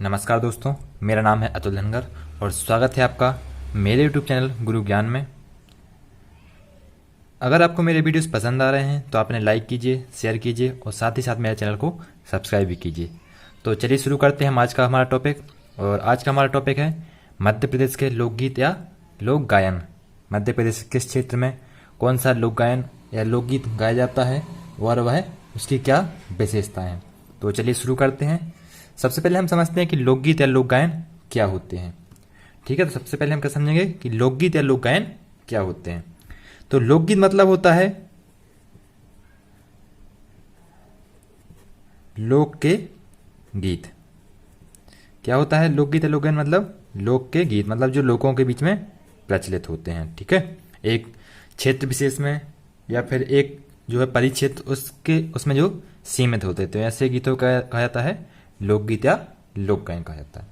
नमस्कार दोस्तों, मेरा नाम है अतुल धनगर और स्वागत है आपका मेरे यूट्यूब चैनल गुरु ज्ञान में। अगर आपको मेरे वीडियोस पसंद आ रहे हैं तो आपने लाइक कीजिए, शेयर कीजिए और साथ ही साथ मेरे चैनल को सब्सक्राइब भी कीजिए। तो चलिए शुरू करते हैं आज का हमारा टॉपिक। और आज का हमारा टॉपिक है मध्य प्रदेश के लोकगीत या लोक गायन। मध्य प्रदेश किस क्षेत्र में कौन सा लोक गायन या लोकगीत गाया जाता है और वह उसकी क्या विशेषताएँ हैं। तो चलिए शुरू करते हैं। सबसे पहले हम समझते हैं कि लोकगीत या लोक गायन क्या होते हैं। ठीक है, तो सबसे पहले हम क्या समझेंगे कि लोकगीत या लोक गायन क्या होते हैं। तो लोकगीत मतलब होता है लोक के गीत। क्या होता है लोकगीत या लोक गायन मतलब लोक के गीत, मतलब जो लोगों के बीच में प्रचलित होते हैं। ठीक है, एक क्षेत्र विशेष में या फिर एक जो है परिक्षेत्र उसमें जो सीमित होते थे, ऐसे गीतों का कहा जाता है लोकगीत या लोक गायन कहा जाता है।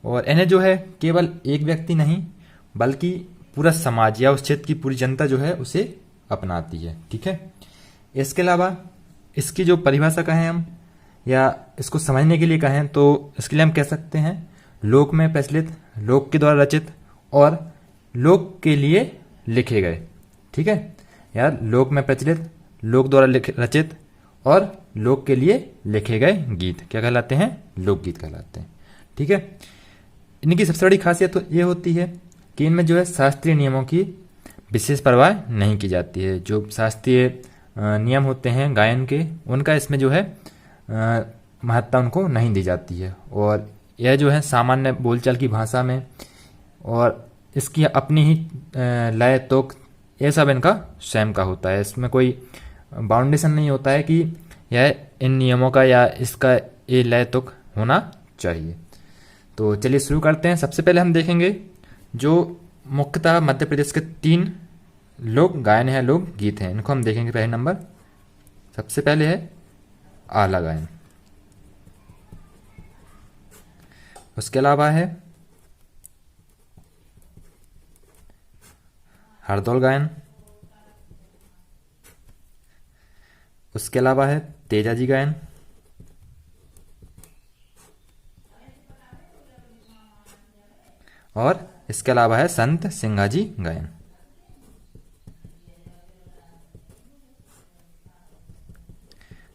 और इन्हें जो है केवल एक व्यक्ति नहीं बल्कि पूरा समाज या उस क्षेत्र की पूरी जनता जो है उसे अपनाती है। ठीक है, इसके अलावा इसकी जो परिभाषा कहें हम या इसको समझने के लिए कहें तो इसके लिए हम कह सकते हैं लोक में प्रचलित, लोक के द्वारा रचित और लोक के लिए लिखे गए। ठीक है, या लोक में प्रचलित, लोक द्वारा रचित और लोक के लिए लिखे गए गीत क्या कहलाते हैं? लोकगीत कहलाते हैं। ठीक है, इनकी सबसे बड़ी खासियत तो ये होती है कि इनमें जो है शास्त्रीय नियमों की विशेष परवाह नहीं की जाती है। जो शास्त्रीय नियम होते हैं गायन के, उनका इसमें जो है महत्ता उनको नहीं दी जाती है। और यह जो है सामान्य बोलचाल की भाषा में और इसकी अपनी ही लय तुक, ये सब इनका स्वयं का होता है। इसमें कोई बाउंडेशन नहीं होता है कि यह इन नियमों का या इसका ये लय तुक होना चाहिए। तो चलिए शुरू करते हैं। सबसे पहले हम देखेंगे जो मुख्यतः मध्य प्रदेश के 3 लोक गायन है, लोक गीत हैं, इनको हम देखेंगे। पहले नंबर सबसे पहले है आला गायन, उसके अलावा है हरदौल गायन, उसके अलावा है तेजाजी गायन, और इसके अलावा है संत सिंगाजी गायन।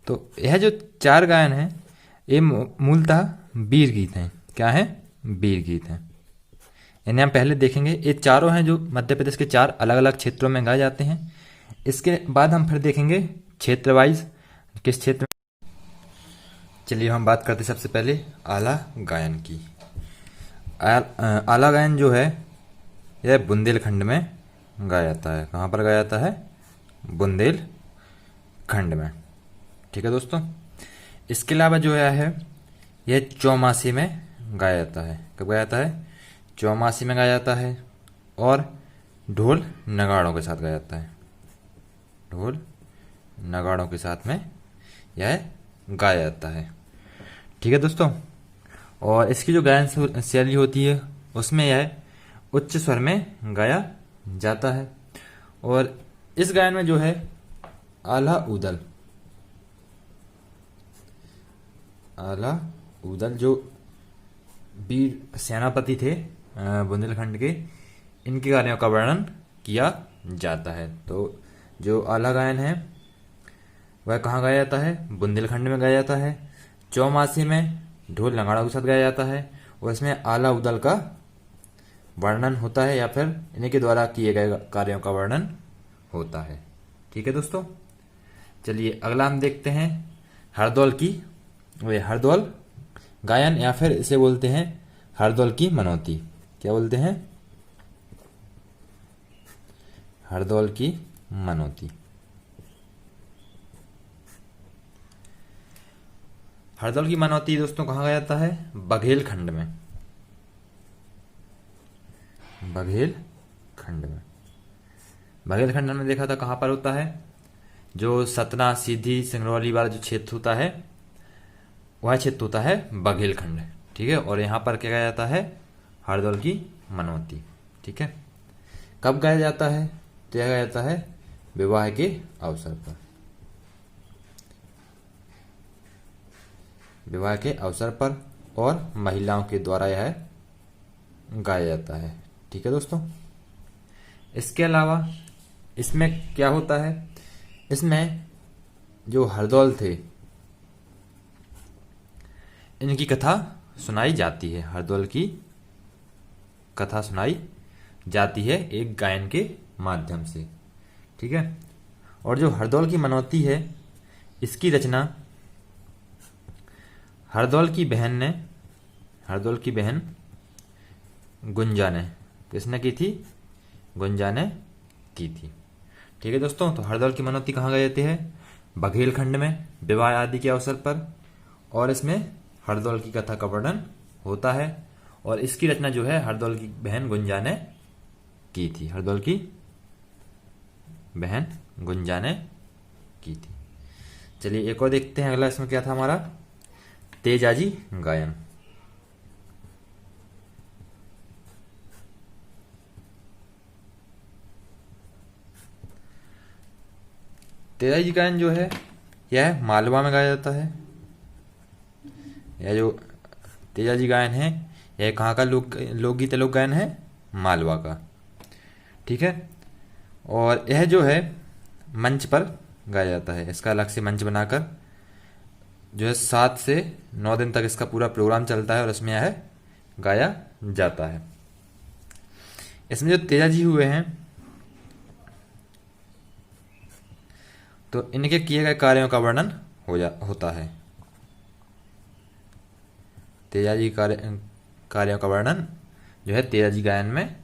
तो यह जो 4 गायन हैं ये मूलतः वीर गीत हैं। क्या है? वीर गीत हैं। इन्हें हम पहले देखेंगे। ये चारों हैं जो मध्य प्रदेश के 4 अलग अलग क्षेत्रों में गाए जाते हैं। इसके बाद हम फिर देखेंगे क्षेत्र वाइज किस क्षेत्र में। चलिए हम बात करते हैं सबसे पहले आला गायन की। आला गायन जो है यह बुंदेलखंड में गाया जाता है। कहाँ पर गाया जाता है? बुंदेलखंड में। ठीक है दोस्तों, इसके अलावा जो है यह चौमासी में गाया जाता है। कब गाया जाता है? चौमासी में गाया जाता है और ढोल नगाड़ों के साथ गाया जाता है। ढोल नगाड़ों के साथ में यह गाया जाता है। ठीक है दोस्तों, और इसकी जो गायन शैली होती है उसमें यह उच्च स्वर में गाया जाता है। और इस गायन में जो है आला उदल जो वीर सेनापति थे बुंदेलखंड के, इनके कार्यों का वर्णन किया जाता है। तो जो आला गायन है वह कहाँ गाया जाता है? बुंदेलखंड में गाया जाता है। चौमासी में ढोल नगाड़ों के साथ गाया जाता है और इसमें आला उदल का वर्णन होता है या फिर इन्हीं के द्वारा किए गए कार्यों का वर्णन होता है। ठीक है दोस्तों, चलिए अगला हम देखते हैं हरदौल गायन या फिर इसे बोलते हैं हरदौल की मनौती। क्या बोलते हैं? हरदौल की मनौती। हरदौल की मनौती दोस्तों कहाँ गाया जाता है? बघेलखंड में। बघेलखंड में देखा था कहाँ पर होता है? जो सतना, सीधी, सिंगरौली वाला जो क्षेत्र होता है वह क्षेत्र होता है बघेलखंड। ठीक है, और यहाँ पर क्या गाया जाता है? हरदौल की मनौती। ठीक है, कब गाया जाता है? तो यह गाया जाता है विवाह के अवसर पर। विवाह के अवसर पर और महिलाओं के द्वारा यह गाया जाता है। ठीक है दोस्तों, इसके अलावा इसमें क्या होता है, इसमें जो हरदौल थे इनकी कथा सुनाई जाती है। हरदौल की कथा सुनाई जाती है एक गायन के माध्यम से। ठीक है, और जो हरदौल की मनौती है इसकी रचना हरदौल की बहन गुंजा ने, किसने की थी? गुंजा ने की थी। ठीक है दोस्तों, तो हरदौल की मनौती कहाँ गाई जाती है? बघेलखंड में विवाह आदि के अवसर पर, और इसमें हरदौल की कथा का वर्णन होता है। और इसकी रचना जो है हरदौल की बहन गुंजा ने की थी। हरदौल की बहन गुंजा ने की थी। चलिए एक और देखते हैं, अगला इसमें क्या था हमारा? तेजाजी गायन। तेजाजी गायन जो है यह मालवा में गाया जाता है। यह जो तेजाजी गायन है यह कहाँ का लोकगीत लोक गायन है? मालवा का। ठीक है, और यह जो है मंच पर गाया जाता है। इसका अलग से मंच बनाकर जो है 7 से 9 दिन तक इसका पूरा प्रोग्राम चलता है और इसमें यह गाया जाता है। इसमें जो तेजाजी हुए हैं तो इनके किए गए कार्यों का वर्णन होता है। तेजाजी कार्यों का वर्णन जो है तेजाजी गायन में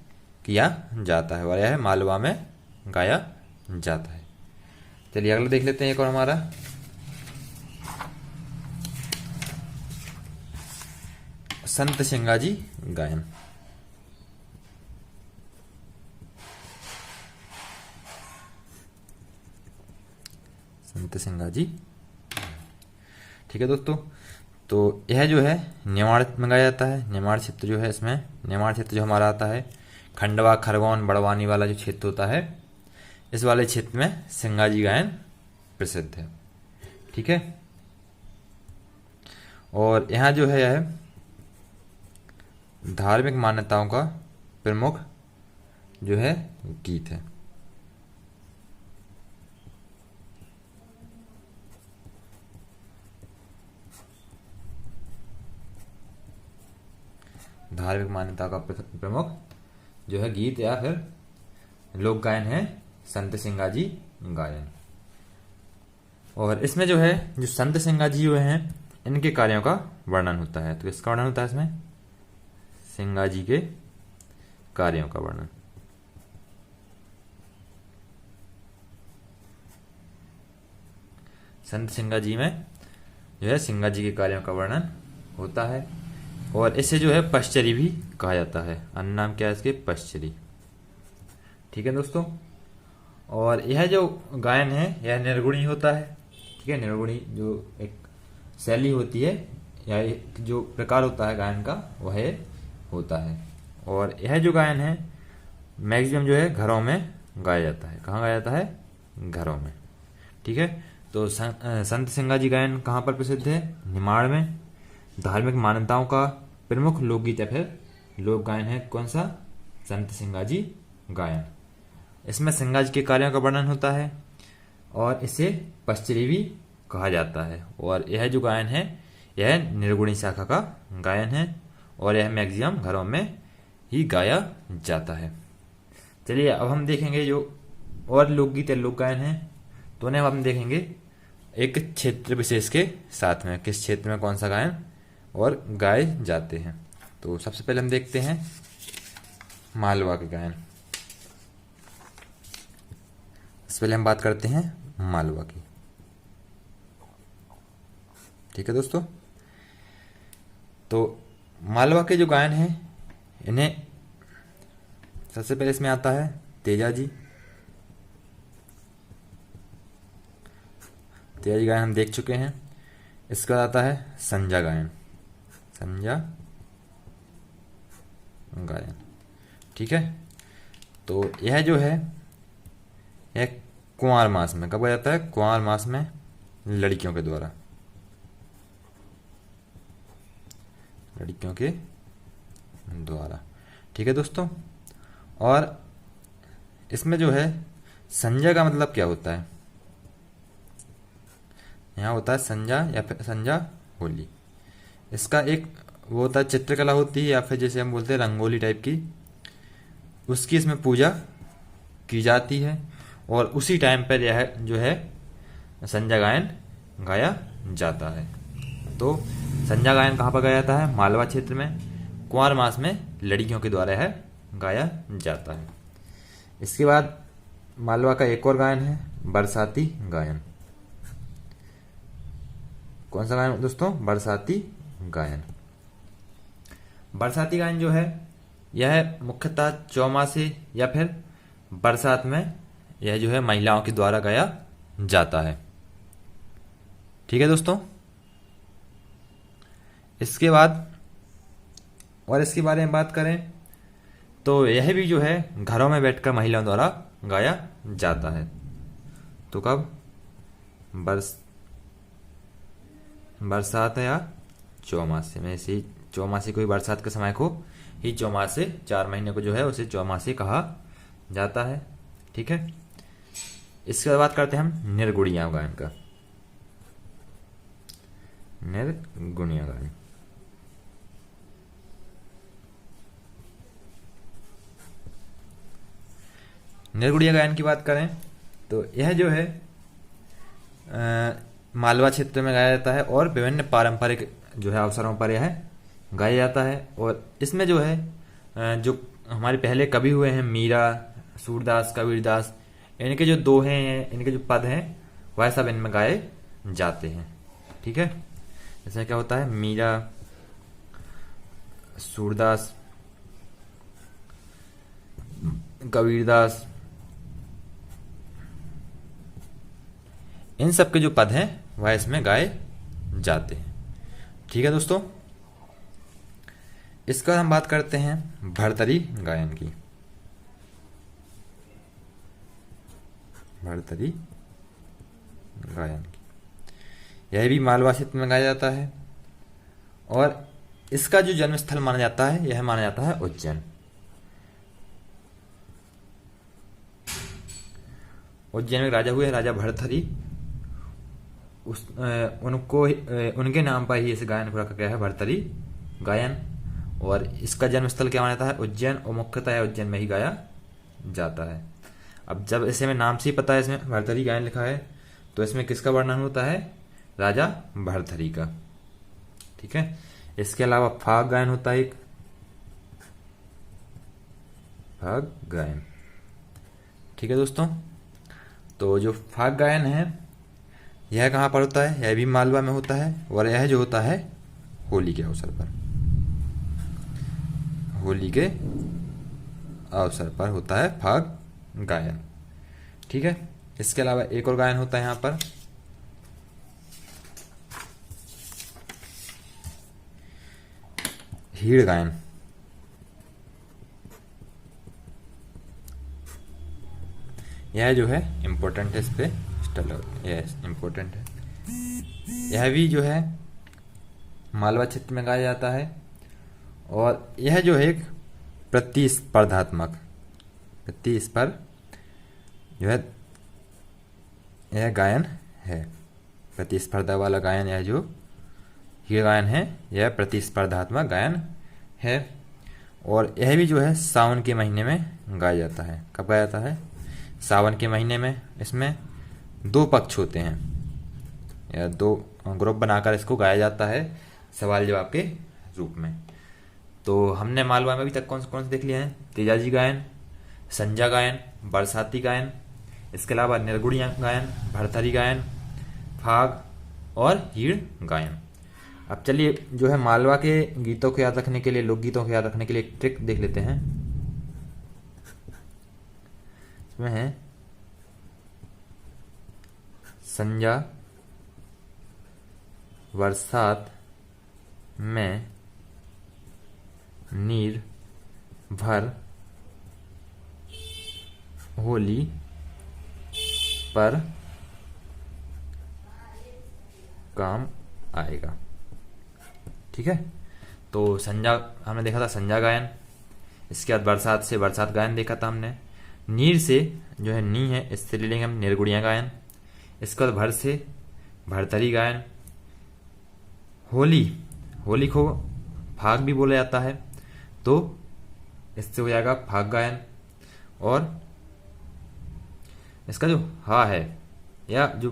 किया जाता है और यह मालवा में गाया जाता है। चलिए अगला देख लेते हैं एक और हमारा। संत सिंगाजी गायन। संत सिंगाजी। ठीक है दोस्तों, तो यह जो है नेवाड़ में गाया जाता है। नेवाड़ क्षेत्र जो है, इसमें नेवाड़ क्षेत्र जो हमारा आता है खंडवा, खरगोन, बड़वानी वाला जो क्षेत्र होता है, इस वाले क्षेत्र में सिंगाजी गायन प्रसिद्ध है। ठीक है, और यहाँ जो है यह धार्मिक मान्यताओं का प्रमुख जो है गीत है। धार्मिक मान्यता का प्रमुख जो है गीत या फिर लोक गायन है संत सिंगाजी गायन। और इसमें जो है जो संत सिंगाजी हुए हैं इनके कार्यों का वर्णन होता है। तो इसका वर्णन होता है इसमें सिंगाजी के कार्यों का वर्णन। संत सिंगाजी में जो है सिंगाजी के कार्यों का वर्णन होता है और इसे जो है पश्चरी भी कहा जाता है। अन्य नाम क्या है इसके? पश्चरी। ठीक है दोस्तों, और यह जो गायन है यह निर्गुणी होता है। ठीक है, निर्गुणी जो एक शैली होती है या एक जो प्रकार होता है गायन का वह होता है। और यह जो गायन है मैक्सिमम जो है घरों में गाया जाता है। कहाँ गाया जाता है? घरों में। ठीक है, तो संत सिंगाजी गायन कहाँ पर प्रसिद्ध है? निमाड़ में। धार्मिक मान्यताओं का प्रमुख लोकगीत या फिर लोक गायन है कौन सा? संत सिंगाजी गायन। इसमें सिंगाजी के कार्यों का वर्णन होता है और इसे पश्चरी भी कहा जाता है। और यह जो गायन है यह निर्गुणी शाखा का गायन है और यह मैक्सिमम घरों में ही गाया जाता है। चलिए अब हम देखेंगे जो और लोकगीत या लोक गायन है तो उन्हें हम देखेंगे एक क्षेत्र विशेष के साथ में, किस क्षेत्र में कौन सा गायन और गाए जाते हैं। तो सबसे पहले हम देखते हैं मालवा के गायन। सबसे पहले हम बात करते हैं मालवा की। ठीक है दोस्तों, तो मालवा के जो गायन हैं इन्हें सबसे पहले इसमें आता है तेजाजी। तेजाजी गायन हम देख चुके हैं। इसका बाद आता है संजा गायन। संजा गायन। ठीक है, तो यह जो है यह कुंवार मास में कब गाया जाता है? कुंवार मास में लड़कियों के द्वारा। लड़कियों के द्वारा। ठीक है दोस्तों, और इसमें जो है संज्ञा का मतलब क्या होता है, यहाँ होता है संज्ञा या फिर संज्ञा होली। इसका एक वो होता है, चित्रकला होती है या फिर जैसे हम बोलते हैं रंगोली टाइप की, उसकी इसमें पूजा की जाती है और उसी टाइम पर यह जो है संज्ञा गायन गाया जाता है। तो संज्ञा गायन कहाँ पर गाया जाता है, मालवा क्षेत्र में कुंवर मास में लड़कियों के द्वारा यह गाया जाता है। इसके बाद मालवा का एक और गायन है बरसाती गायन। कौन सा गायन दोस्तों, बरसाती गायन। बरसाती गायन जो है यह मुख्यतः चौमासे या फिर बरसात में यह जो है महिलाओं के द्वारा गाया जाता है। ठीक है दोस्तों, इसके बाद और इसके बारे में बात करें तो यह भी जो है घरों में बैठकर महिलाओं द्वारा गाया जाता है। तो कब, बरसात या चौमासे में, से चौमासे को ही बरसात के समय को ही चौमासे, 4 महीने को जो है उसे चौमासे कहा जाता है। ठीक है, इसके बाद बात करते हैं हम निर्गुणिया गायन का। निर्गुणिया गायन, निर्गुणिया गायन की बात करें तो यह जो है मालवा क्षेत्र में गाया जाता है और विभिन्न पारंपरिक जो है अवसरों पर यह गाया जाता है। और इसमें जो है जो हमारे पहले कवि हुए हैं मीरा, सूरदास, कबीरदास, इनके जो दोहे हैं, इनके जो पद हैं वह सब इनमें गाए जाते हैं। ठीक है, इसमें क्या होता है, मीरा, सूरदास, कबीरदास, इन सब के जो पद हैं वह इसमें गाए जाते हैं। ठीक है दोस्तों, इसका हम बात करते हैं भरतरी गायन की। भरतरी गायन की, यह भी मालवा क्षेत्र में गाया जाता है और इसका जो जन्मस्थल माना जाता है यह माना जाता है उज्जैन। उज्जैन में राजा हुए राजा भरथरी, उनके नाम पर ही इस गायन को रखा गया है भरतरी गायन। और इसका जन्मस्थल क्या माना जाता है, उज्जैन, और मुख्यतः उज्जैन में ही गाया जाता है। अब जब इसे में नाम से ही पता है इसमें भरतरी गायन लिखा है तो इसमें किसका वर्णन होता है, राजा भरथरी का। ठीक है, इसके अलावा फाग गायन होता है एक, फाग गायन। ठीक है दोस्तों, तो जो फाग गायन है यह कहाँ पर होता है, यह भी मालवा में होता है और यह जो होता है होली के अवसर पर, होली के अवसर पर होता है फाग गायन। ठीक है, इसके अलावा एक और गायन होता है यहाँ पर हीड़ गायन। यह जो है इम्पोर्टेंट है, इस पे यह इम्पोर्टेंट है। यह भी जो है मालवा क्षेत्र में गाया जाता है और यह जो है एक प्रतिस्पर्धात्मक जो है यह गायन है, प्रतिस्पर्धा वाला गायन। यह जो ये गायन है यह प्रतिस्पर्धात्मक गायन है और यह भी जो है सावन के महीने में गाया जाता है। कब गाया जाता है, सावन के महीने में। इसमें 2 पक्ष होते हैं या 2 ग्रुप बनाकर इसको गाया जाता है सवाल जवाब के रूप में। तो हमने मालवा में अभी तक कौन से देख लिए हैं, तेजाजी गायन, संज्ञा गायन, बरसाती गायन, इसके अलावा निर्गुणिया गायन, भरथरी गायन, फाग और हीड़ गायन। अब चलिए जो है मालवा के गीतों को याद रखने के लिए, लोकगीतों को याद रखने के लिए एक ट्रिक देख लेते हैं। इसमें है संज्ञा बरसात में नीर भर होली पर काम आएगा। ठीक है, तो संज्ञा हमने देखा था, संज्ञा गायन। इसके बाद बरसात से बरसात गायन देखा था हमने। नीर से जो है नी है, इससे ले लेंगे हम निर्गुणिया गायन। इसके बाद भर से भरतरी गायन। होली, होली को फाग भी बोला जाता है, तो इससे हो जाएगा फाग गायन। और इसका जो हा है या जो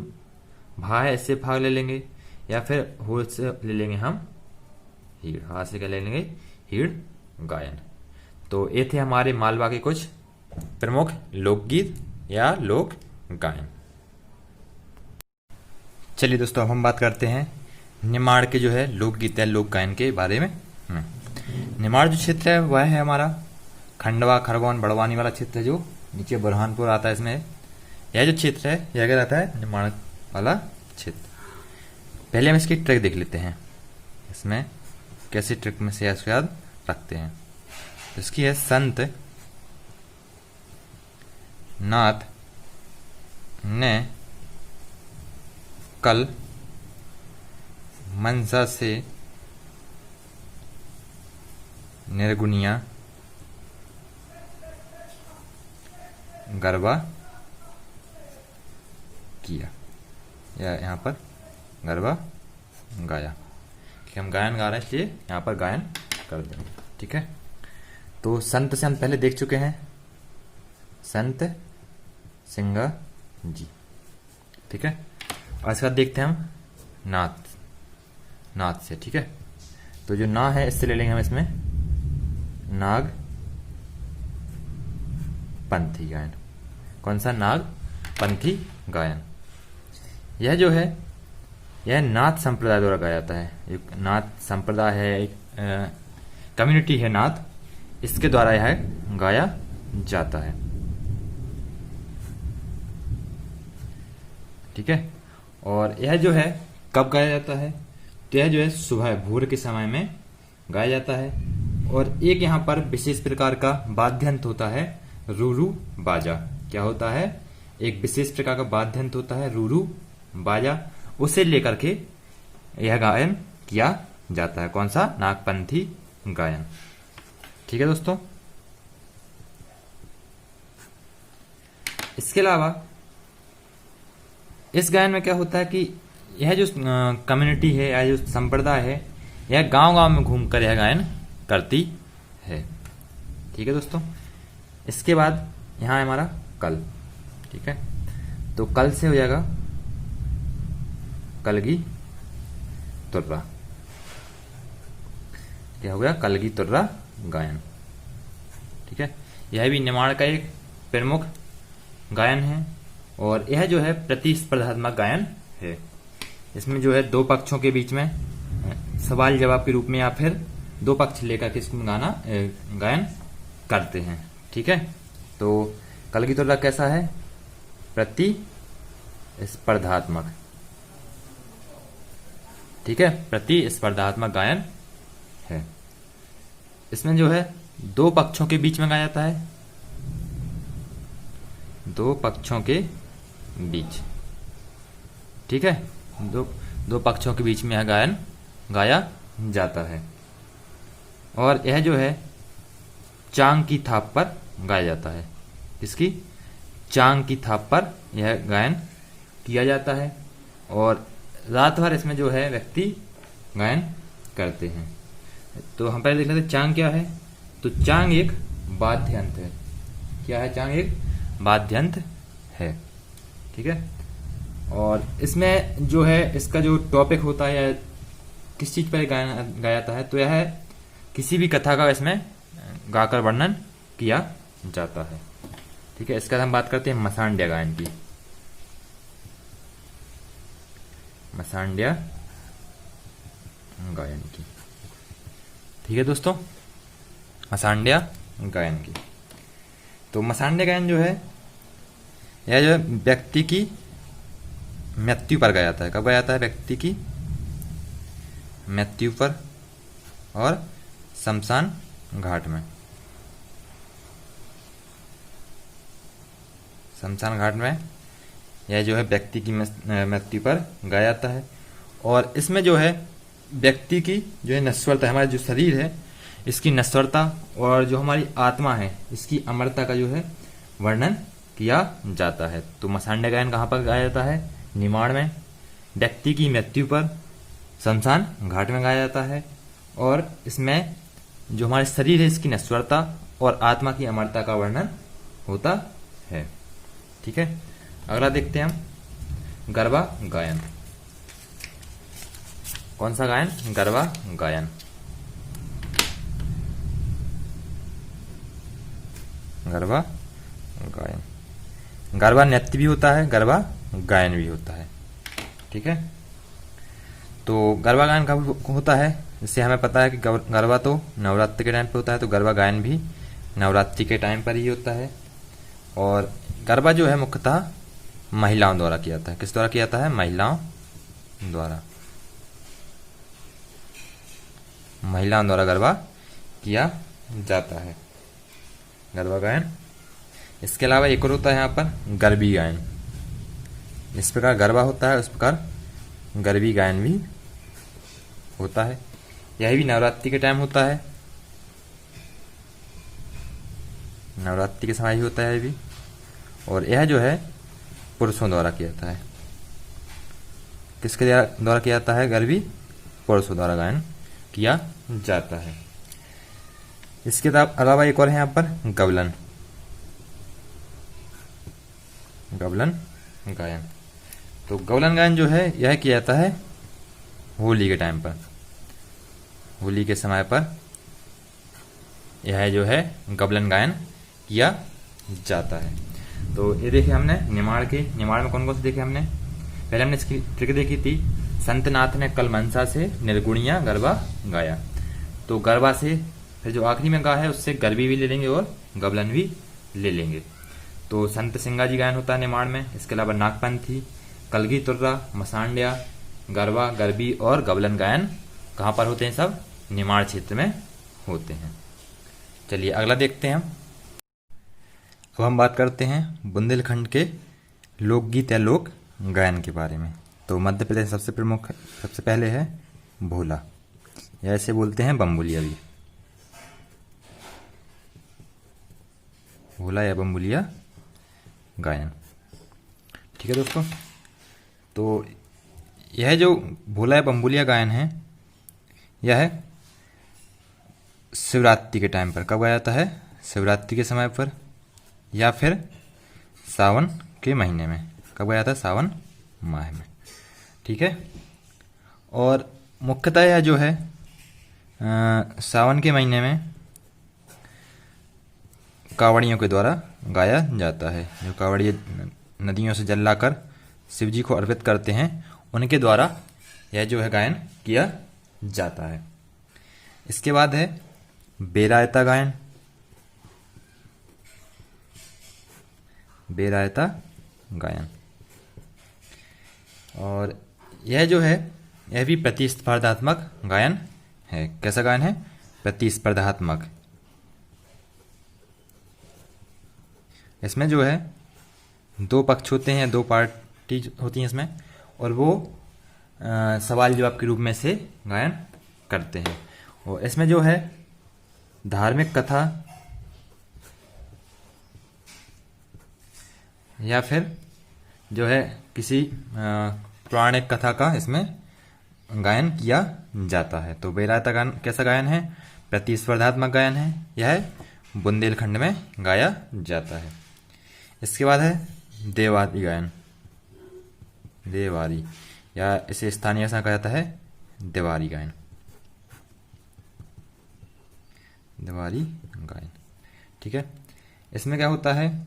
भा है, इससे फाग ले लेंगे, या फिर हो से ले लेंगे हम हीड़। हा से क्या ले लेंगे, हीड़ गायन। तो ये थे हमारे मालवा के कुछ प्रमुख लोकगीत या लोक गायन। चलिए दोस्तों, अब हम बात करते हैं निमाड़ के जो है लोकगीत या लोक गायन के बारे में। निमाड़ जो क्षेत्र है वह है हमारा खंडवा, खरगोन, बड़वानी वाला क्षेत्र है, जो नीचे बुरहानपुर आता है। इसमें यह जो क्षेत्र है यह क्या रहता है, निमाड़ वाला क्षेत्र। पहले हम इसकी ट्रिक देख लेते हैं, इसमें कैसे ट्रिक में से याद रखते हैं। इसकी है संत नाथ ने कल मनसा से निर्गुणिया गरबा किया, या यहाँ पर गरबा गाया, कि हम गायन गा रहे हैं इसलिए यहाँ पर गायन कर देंगे। ठीक है, तो संत से हम पहले देख चुके हैं, संत सिंगा जी। ठीक है, और इसके बाद देखते हैं हम नाथ, नाथ से। ठीक है, तो जो ना है इससे ले लेंगे हम इसमें नाग पंथी गायन। कौन सा, नाग पंथी गायन। यह जो है यह नाथ संप्रदाय द्वारा गाया जाता है। एक नाथ संप्रदाय है, एक कम्युनिटी है नाथ, इसके द्वारा यह गाया जाता है। ठीक है, और यह जो है कब गाया जाता है, तो यह जो है सुबह भोर के समय में गाया जाता है। और एक यहाँ पर विशेष प्रकार का वाद्य यंत्र होता है, रूरू बाजा। क्या होता है, एक विशेष प्रकार का वाद्य यंत्र होता है रूरू बाजा, उसे लेकर के यह गायन किया जाता है। कौन सा, नागपंथी गायन। ठीक है दोस्तों, इसके अलावा इस गायन में क्या होता है कि यह जो कम्युनिटी है या जो संप्रदाय है, यह गांव-गांव में घूमकर यह गायन करती है। ठीक है दोस्तों, इसके बाद यहाँ है हमारा कल। ठीक है, तो कल से हो जाएगा कलगी तुर्रा। क्या हो गया, कलगी तुर्रा गायन। ठीक है, यह भी निमाड़ का एक प्रमुख गायन है, और यह जो है प्रतिस्पर्धात्मक गायन है। इसमें जो है दो पक्षों के बीच में सवाल जवाब के रूप में या फिर दो पक्ष लेकर के इसमें गायन करते हैं। ठीक है, तो कलगी तुर्रा कैसा है, प्रतिस्पर्धात्मक। ठीक है, प्रतिस्पर्धात्मक गायन है। इसमें जो है दो पक्षों के बीच में गाया जाता है, दो पक्षों के बीच। ठीक है, दो पक्षों के बीच में यह गायन गाया जाता है, और यह जो है चांग की थाप पर गाया जाता है। इसकी चांग की थाप पर यह गायन किया जाता है, और रात भर इसमें जो है व्यक्ति गायन करते हैं। तो हम पहले देख लेते हैं चांग क्या है। तो चांग एक वाद्य यंत्र है। क्या है, चांग एक वाद्य यंत्र है। ठीक है, और इसमें जो है इसका जो टॉपिक होता है या किस चीज पर गाया जाता है, तो यह है किसी भी कथा का इसमें गाकर वर्णन किया जाता है। ठीक है, इसके बाद हम बात करते हैं मसांड्या गायन की। मसांड्या गायन की। ठीक है दोस्तों, मसांड्या गायन की। तो मसांड्या गायन जो है यह जो व्यक्ति की मृत्यु पर गाया जाता है। कब गाया जाता है, व्यक्ति की मृत्यु पर और शमशान घाट में। शमशान घाट में यह जो है व्यक्ति की मृत्यु पर गाया जाता है, और इसमें जो है व्यक्ति की जो है नश्वरता, हमारा जो शरीर है इसकी नश्वरता और जो हमारी आत्मा है इसकी अमरता का जो है वर्णन किया जाता है। तो मसाण्डे गायन कहाँ पर गाया जाता है? निमाड़ में। व्यक्ति की मृत्यु पर शमशान घाट में गाया जाता है। और इसमें जो हमारे शरीर है इसकी नश्वरता और आत्मा की अमरता का वर्णन होता है। ठीक है, अगला देखते हैं हम गरबा गायन। कौन सा गायन? गरबा गायन। गरबा गायन, गरबा नृत्य भी होता है, गरबा गायन भी होता है। ठीक है, तो गरबा गायन कब होता है? इससे हमें पता है कि गरबा तो नवरात्रि के टाइम पे होता है, तो गरबा गायन भी नवरात्रि के टाइम पर ही होता है। और गरबा जो है मुख्यतः महिलाओं द्वारा किया जाता है। किस द्वारा किया जाता है? महिलाओं द्वारा। महिलाओं द्वारा गरबा किया जाता है, गरबा गायन। इसके अलावा एक और होता है यहाँ पर गरबी गायन। इस प्रकार गरबा होता है उस प्रकार गरबी गायन भी होता है। यह भी नवरात्रि के टाइम होता है, नवरात्रि के समय ही होता है ये भी। और यह जो है पुरुषों द्वारा किया जाता है। किसके द्वारा किया जाता है? गरबी पुरुषों द्वारा गायन किया जाता है। इसके अलावा एक और है यहाँ पर गबलन, गबलन गायन। तो गबलन गायन जो है यह किया जाता है होली के टाइम पर, होली के समय पर यह जो है गबलन गायन किया जाता है। तो ये देखे हमने निमाड़ में कौन कौन से देखे हमने? पहले हमने इसकी ट्रिक देखी थी, संतनाथ ने कल मनसा से निर्गुणिया गरबा गाया। तो गरबा से फिर जो आखिरी में गा है उससे गरबी भी ले लेंगे और गबलन भी ले लेंगे। तो संत सिंगा जी गायन होता है निमाड़ में। इसके अलावा नागपंथी, कलगी तुर्रा, मसाण्ड्या, गरबा, गरबी और गबलन गायन कहाँ पर होते हैं? सब निमाड़ क्षेत्र में होते हैं। चलिए अगला देखते हैं हम। अब हम बात करते हैं बुंदेलखंड के लोकगीत या लोक गायन के बारे में। तो मध्य प्रदेश सबसे पहले है भोला, या ऐसे बोलते हैं बम्बुलिया भी, भोला या बम्बुलिया गायन। ठीक है दोस्तों, तो यह जो भोला या बम्बुलिया गायन है यह शिवरात्रि के टाइम पर कब गाया जाता है? शिवरात्रि के समय पर, या फिर सावन के महीने में। कब गाया जाता है? सावन माह में। ठीक है, और मुख्यतः यह जो है सावन के महीने में कांवड़ियों के द्वारा गाया जाता है। जो कांवड़िए नदियों से जल लाकर शिव जी को अर्पित करते हैं उनके द्वारा यह जो है गायन किया जाता है। इसके बाद है बेरायता गायन, बेरायता गायन। और यह जो है यह भी प्रतिस्पर्धात्मक गायन है। कैसा गायन है? प्रतिस्पर्धात्मक। इसमें जो है दो पक्ष होते हैं, दो पार्टी होती हैं इसमें, और वो सवाल जवाब के रूप में से गायन करते हैं। और इसमें जो है धार्मिक कथा या फिर जो है किसी पौराणिक कथा का इसमें गायन किया जाता है। तो बेरायता गायन कैसा गायन है? प्रतिस्पर्धात्मक गायन है। यह बुंदेलखंड में गाया जाता है। इसके बाद है देवारी गायन, देवारी, या इसे स्थानीय भाषा कहा जाता है देवारी गायन, देवारी गायन। ठीक है, इसमें क्या होता है?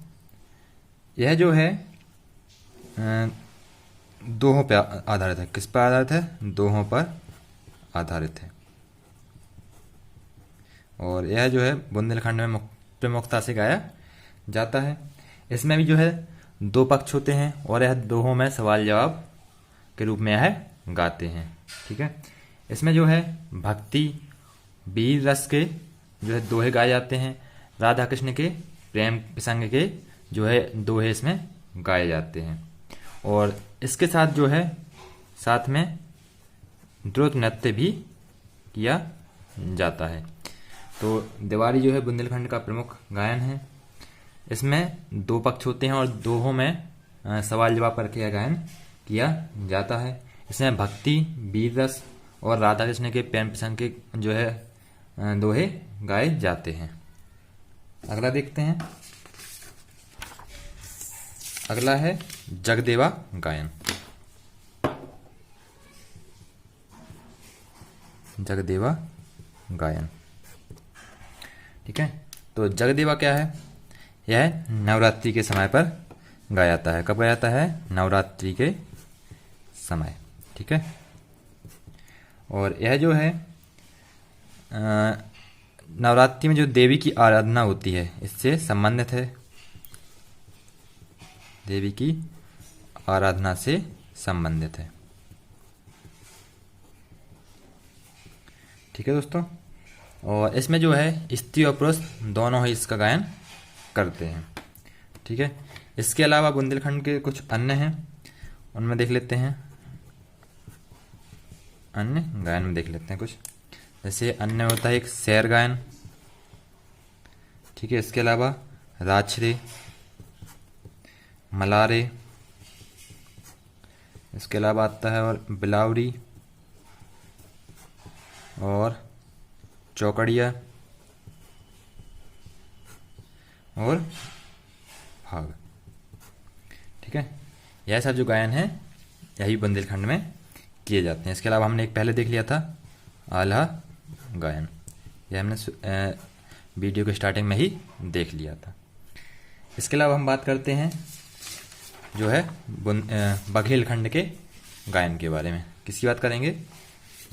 यह जो है दोहों पर आधारित है। किस पर आधारित है? दोहों पर आधारित है। और यह जो है बुंदेलखंड में प्रमुखता से गाया जाता है। इसमें भी जो है दो पक्ष होते हैं और यह दोहों में सवाल जवाब के रूप में यह गाते हैं। ठीक है, इसमें जो है भक्ति वीर रस के जो है दोहे गाए जाते हैं। राधा कृष्ण के प्रेम प्रसंग के जो है दोहे इसमें गाए जाते हैं। और इसके साथ जो है साथ में द्रुत नृत्य भी किया जाता है। तो दिवाली जो है बुंदेलखंड का प्रमुख गायन है। इसमें दो पक्ष होते हैं और दोहों में सवाल जवाब करके यह गायन किया जाता है। इसमें भक्ति, वीर रस और राधा कृष्ण के प्रेम प्रसंग के जो है दोहे गाए जाते हैं। अगला देखते हैं। अगला है जगदेवा गायन। जगदेवा गायन, ठीक है। तो जगदेवा क्या है? यह नवरात्रि के समय पर गाया जाता है। कब गाया जाता है? नवरात्रि के समय, ठीक है। और यह जो है नवरात्रि में जो देवी की आराधना होती है इससे संबंधित है। देवी की आराधना से संबंधित है, ठीक है दोस्तों। और इसमें जो है स्त्री और पुरुष दोनों ही इसका गायन करते हैं, ठीक है। इसके अलावा बुंदेलखंड के कुछ अन्य हैं, उनमें देख लेते हैं। अन्य गायन में देख लेते हैं कुछ। जैसे अन्य होता है एक शैर गायन, ठीक है। इसके अलावा राछरे, मलारे, इसके अलावा आता है और बिलावरी और चौकड़िया और भाग, ठीक है। यह सब जो गायन है यही बुंदेलखंड में किए जाते हैं। इसके अलावा हमने एक पहले देख लिया था आल्हा गायन, यह हमने वीडियो के स्टार्टिंग में ही देख लिया था। इसके अलावा हम बात करते हैं जो है बघेलखंड के गायन के बारे में। किसकी बात करेंगे?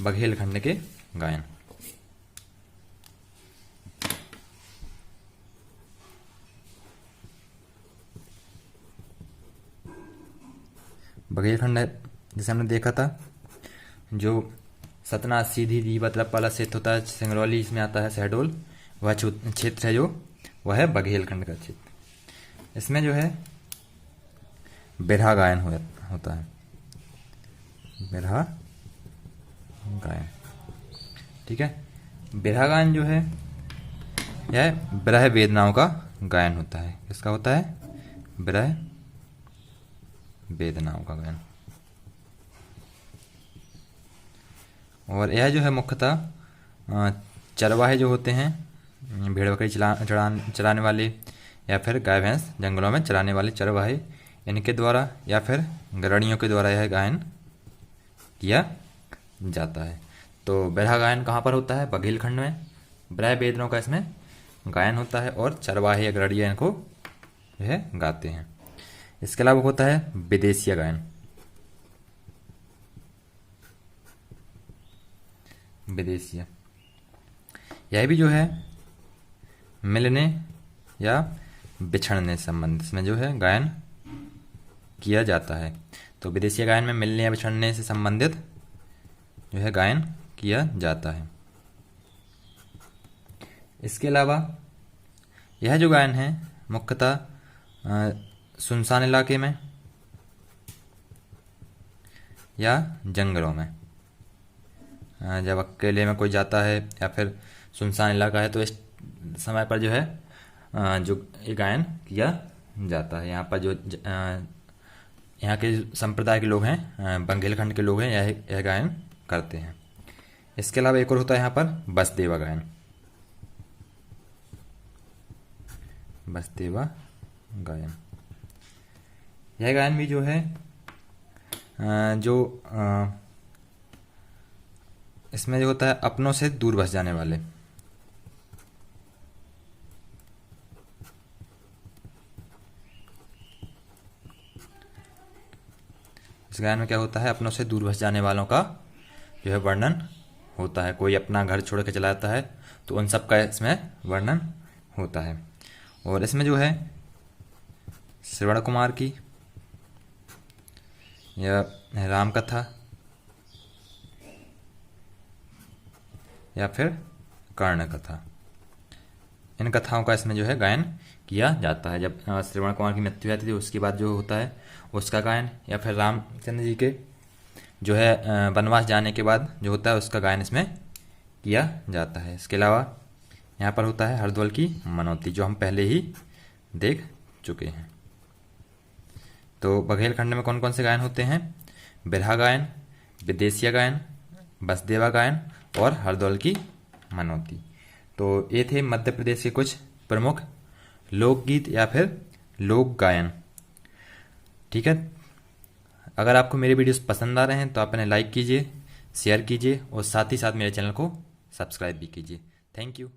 बघेलखंड के गायन। बघेलखंड जैसे हमने देखा था जो सतना, सीधी, रीवा, तरपपाला क्षेत्र होता है, सिंगरौली इसमें आता है, शहडोल, वह क्षेत्र है जो वह है बघेलखंड का क्षेत्र। इसमें जो है बिरहा गायन होता है, बिरहा गायन, ठीक है। बिरहा गायन जो है यह विरह वेदनाओं का गायन होता है। किसका होता है? विरह वेदनाओं का गायन। और यह जो है मुख्यतः चरवाहे जो होते हैं, भेड़ बकरी चराने वाले या फिर गाय भैंस जंगलों में चराने वाले चरवाहे, इनके द्वारा या फिर गरणियों के द्वारा यह गायन किया जाता है। तो बिरहा गायन कहाँ पर होता है? बघेलखंड में। विरह वेदनाओं का इसमें गायन होता है और चरवाहे या गरणिया इनको यह गाते हैं। इसके अलावा होता है विदेशिया गायन। विदेशिया, यह भी जो है मिलने या बिछड़ने संबंधित में जो है गायन किया जाता है। तो विदेशिया गायन में मिलने या बिछड़ने से संबंधित जो है गायन किया जाता है। इसके अलावा यह जो गायन है मुख्यतः सुनसान इलाके में या जंगलों में, जब अकेले में कोई जाता है या फिर सुनसान इलाका है तो इस समय पर जो है जो ये गायन किया जाता है। यहाँ पर जो यहाँ के संप्रदाय के लोग हैं, बघेलखंड के लोग हैं, यह गायन करते हैं। इसके अलावा एक और होता है यहाँ पर बसदेवा गायन। बसदेवा गायन, यह गायन भी जो है इसमें जो होता है अपनों से दूर बस जाने वाले, इस गायन में क्या होता है? अपनों से दूर बस जाने वालों का जो है वर्णन होता है। कोई अपना घर छोड़ के चला जाता है तो उन सब का इसमें वर्णन होता है। और इसमें जो है श्रवण कुमार की या राम कथा या फिर कर्ण कथा, इन कथाओं का इसमें जो है गायन किया जाता है। जब श्रवण कुमार की मृत्यु जाती थी उसके बाद जो होता है उसका गायन, या फिर रामचंद्र जी के जो है वनवास जाने के बाद जो होता है उसका गायन इसमें किया जाता है। इसके अलावा यहाँ पर होता है हरदौल की मनौती, जो हम पहले ही देख चुके हैं। तो बघेलखंड में कौन कौन से गायन होते हैं? बिरहा गायन, विदेशिया गायन, बसदेवा गायन और हरदौल की मनौती। तो ये थे मध्य प्रदेश के कुछ प्रमुख लोकगीत या फिर लोक गायन। ठीक है, अगर आपको मेरे वीडियोस पसंद आ रहे हैं तो आप इन्हें लाइक कीजिए, शेयर कीजिए और साथ ही साथ मेरे चैनल को सब्सक्राइब भी कीजिए। Thank you.